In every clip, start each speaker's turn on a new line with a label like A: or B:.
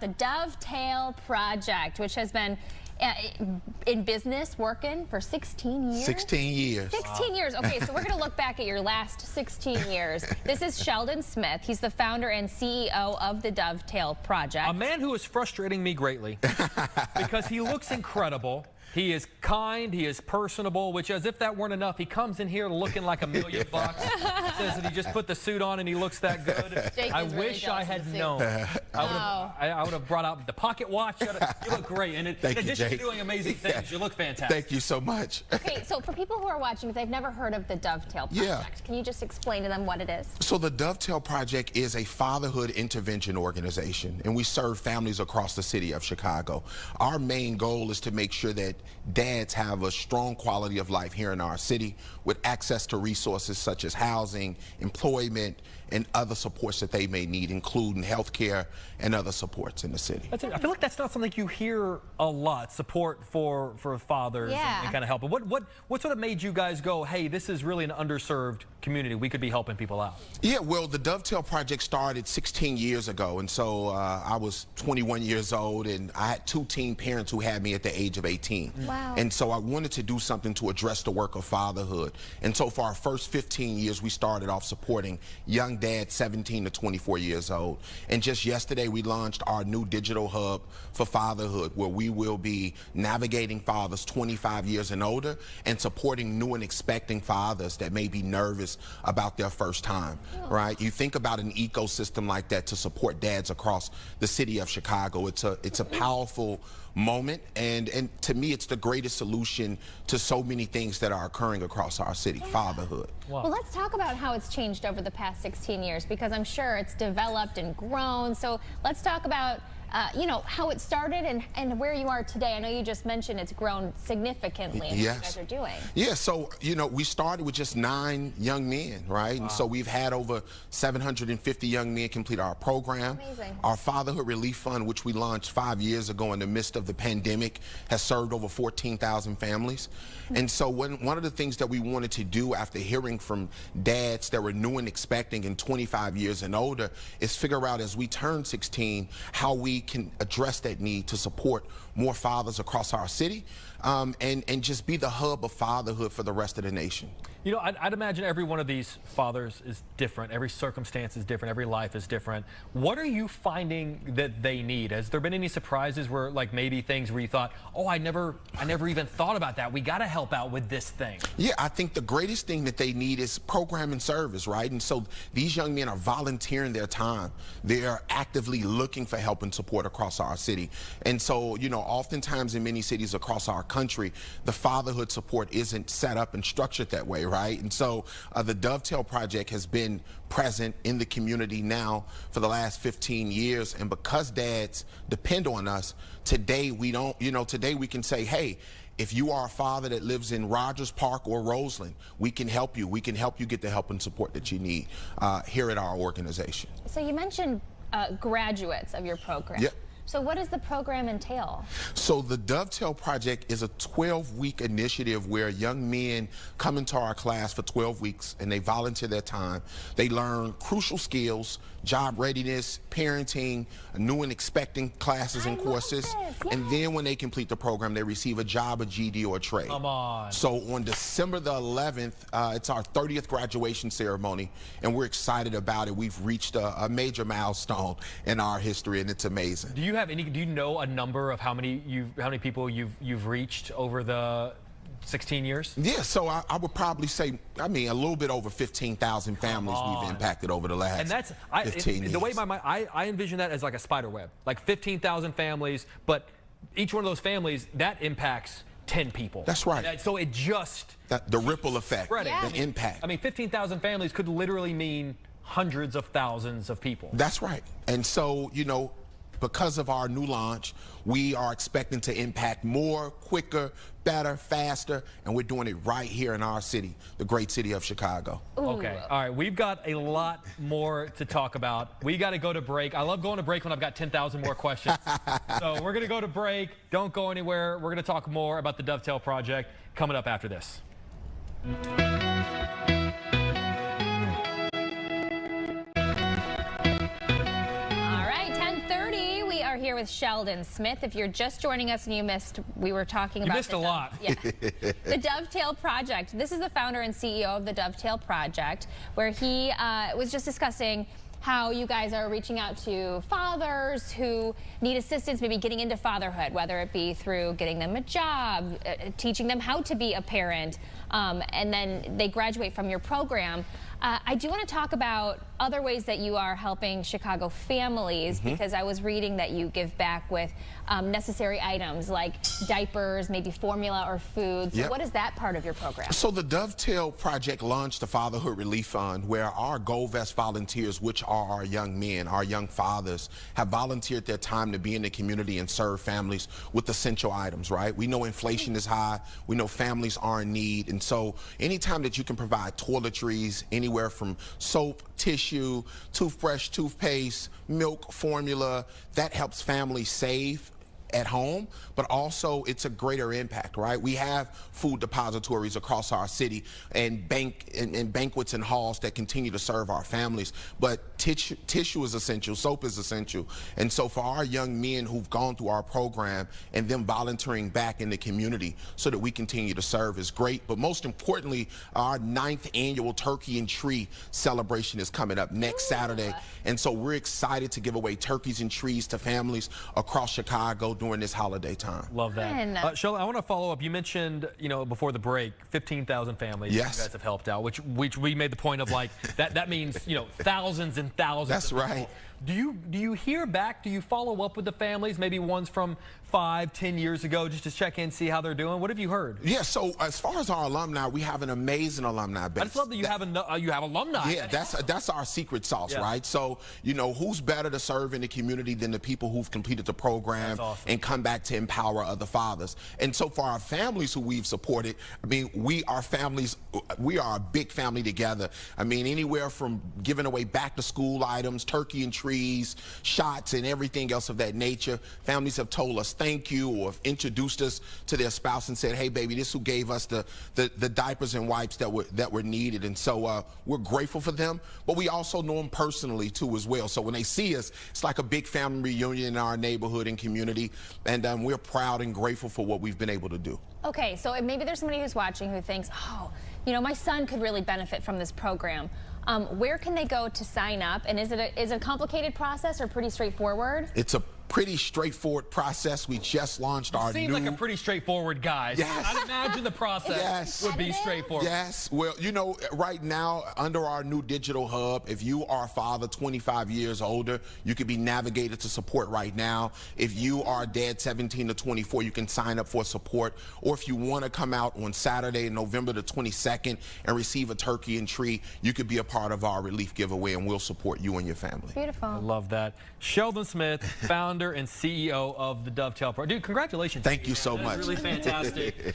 A: The Dovetail Project, which has been in business working for 16 years.
B: 16 years.
A: 16 years. Okay, so we're going to look back at your last 16 years. This is Sheldon Smith. He's the founder and CEO of the Dovetail Project.
C: A man who is frustrating me greatly because he looks incredible. He is kind, he is personable, which as if that weren't enough, he comes in here looking like $1 million bucks. Says that he just put the suit on and he looks that good. I wish I had known. I would have brought out the pocket watch. You look great. And in addition to doing amazing things, you look fantastic.
B: Thank you so much.
A: Okay, so for people who are watching, they've never heard of the Dovetail Project. Can you just explain to them what it is? So
B: the Dovetail Project is a fatherhood intervention organization, and we serve families across the city of Chicago. Our main goal is to make sure that dads have a strong quality of life here in our city with access to resources such as housing, employment, and other supports that they may need, including health care and other supports in the city.
C: I feel like that's not something you hear a lot, support for fathers and kind of help. What sort of made you guys go, hey, this is really an underserved community, we could be helping people out?
B: Yeah, well, the Dovetail Project started 16 years ago, and so I was 21 years old, and I had 2 teen parents who had me at the age of 18.
A: Wow.
B: And so I wanted to do something to address the work of fatherhood. And so for our first 15 years, we started off supporting young dads 17 to 24 years old. And just yesterday, we launched our new digital hub for fatherhood, where we will be navigating fathers 25 years and older and supporting new and expecting fathers that may be nervous about their first time, right? You think about an ecosystem like that to support dads across the city of Chicago. It's a powerful moment, and to me, it's the greatest solution to so many things that are occurring across our city, fatherhood.
A: Wow. Well, let's talk about how it's changed over the past 16 years, because I'm sure it's developed and grown. So let's talk about you know, how it started and where you are today. I know you just mentioned it's grown significantly in what you guys are doing.
B: Yeah, so, you know, we started with just 9 young men, right? Wow. And so we've had over 750 young men complete our program.
A: Amazing.
B: Our Fatherhood Relief Fund, which we launched 5 years ago in the midst of the pandemic, has served over 14,000 families. And so one of the things that we wanted to do after hearing from dads that were new and expecting and 25 years and older is figure out, as we turn 16, how we can address that need to support more fathers across our city and just be the hub of fatherhood for the rest of the nation.
C: You know, I'd imagine every one of these fathers is different. Every circumstance is different. Every life is different. What are you finding that they need? Has there been any surprises where, like, maybe things where you thought, oh, I never even thought about that. We got to help out with this thing.
B: Yeah, I think the greatest thing that they need is program and service, right? And so these young men are volunteering their time. They are actively looking for help and support across our city. And so, you know, oftentimes in many cities across our country, the fatherhood support isn't set up and structured that way, right? And so the Dovetail Project has been present in the community now for the last 15 years. And because dads depend on us, today we don't, you know, today we can say, hey, if you are a father that lives in Rogers Park or Roseland, we can help you. We can help you get the help and support that you need here at our organization.
A: So you mentioned graduates of your program.
B: Yep.
A: So what does the program entail?
B: So the Dovetail Project is a 12-week initiative where young men come into our class for 12 weeks and they volunteer their time. They learn crucial skills, job readiness, parenting, new and expecting classes and courses. And then when they complete the program, they receive a job, a GED, or a trade.
C: Come on.
B: So on December the 11th, it's our 30th graduation ceremony, and we're excited about it. We've reached a major milestone in our history, and it's amazing.
C: Do you know a number of how many people you've reached over the 16 years? Yeah,
B: so I would probably say, I mean, a little bit over 15,000 families we've impacted over the last 15 years.
C: The way I envision that as like a spider web, like 15,000 families, but each one of those families, that impacts 10 people.
B: That's right.
C: So it just...
B: the ripple effect, the impact.
C: I mean, 15,000 families could literally mean hundreds of thousands of people.
B: That's right. And so, you know, because of our new launch, we are expecting to impact more, quicker, better, faster, and we're doing it right here in our city, the great city of Chicago.
A: Ooh.
C: Okay, all right, we've got a lot more to talk about. We got to go to break. I love going to break when I've got 10,000 more questions. So we're going to go to break. Don't go anywhere. We're going to talk more about the Dovetail Project coming up after this.
A: All right, 10:30. We are here with with Sheldon Smith. If you're just joining us and you missed, we were talking about...
C: You missed a lot.
A: Yeah. The Dovetail Project. This is the founder and CEO of the Dovetail Project, where he was just discussing how you guys are reaching out to fathers who need assistance maybe getting into fatherhood, whether it be through getting them a job, teaching them how to be a parent, and then they graduate from your program. I do want to talk about other ways that you are helping Chicago families, because I was reading that you give back with necessary items like diapers, maybe formula or food. So what is that part of your program?
B: So the Dovetail Project launched the Fatherhood Relief Fund, where our Gold Vest volunteers, which are our young men, our young fathers, have volunteered their time to be in the community and serve families with essential items, right? We know inflation is high. We know families are in need. And so anytime that you can provide toiletries, anywhere from soap, tissue, toothbrush, toothpaste, milk, formula, that helps families save at home, but also it's a greater impact, right? We have food depositories across our city and banquets and halls that continue to serve our families, but tissue is essential, soap is essential. And so for our young men who've gone through our program and them volunteering back in the community so that we continue to serve is great. But most importantly, our 9th annual Turkey and Tree celebration is coming up next Saturday. And so we're excited to give away turkeys and trees to families across Chicago during this holiday time.
C: Love that. Sheldon, I want to follow up. You mentioned, before the break, 15,000 families you guys have helped out, which we made the point of, like, that means, thousands and thousands.
B: That's right.
C: Do you hear back? Do you follow up with the families? Maybe ones from 5-10 years ago, just to check in, see how they're doing. What have you heard? Yeah,
B: so as far as our alumni, we have an amazing alumni base.
C: I just love that you have alumni.
B: Yeah, that's our secret sauce, right? So who's better to serve in the community than the people who've completed the program and come back to empower other fathers. And so for our families who we've supported, I mean, we are a big family together. I mean, anywhere from giving away back to school items, turkey and trees, shots, and everything else of that nature. Families have told us thank you, or have introduced us to their spouse and said, hey baby, this who gave us the diapers and wipes that were needed. And so we're grateful for them, but we also know them personally too as well. So when they see us, it's like a big family reunion in our neighborhood and community, and we're proud and grateful for what we've been able to do.
A: Okay, so maybe there's somebody who's watching who thinks, oh, my son could really benefit from this program. Where can they go to sign up? And is it a complicated process or pretty straightforward? It's a
B: pretty straightforward process. We just launched our new...
C: Seems like a pretty straightforward guy.
B: Yes.
C: I'd imagine the process would be straightforward.
B: Yes. Well, right now, under our new digital hub, if you are a father 25 years older, you can be navigated to support right now. If you are a dad 17 to 24, you can sign up for support. Or if you want to come out on Saturday, November the 22nd, and receive a turkey and tree, you could be a part of our relief giveaway, and we'll support you and your family.
A: Beautiful.
C: I love that. Sheldon Smith, founder and CEO of the Dovetail Project. Dude, congratulations.
B: Thank you so much.
C: That's really fantastic.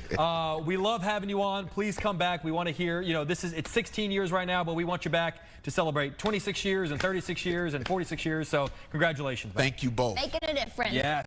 C: We love having you on. Please come back. We want to hear, it's 16 years right now, but we want you back to celebrate 26 years and 36 years and 46 years. So congratulations.
B: Thank you both.
A: Making a difference.
C: Yeah.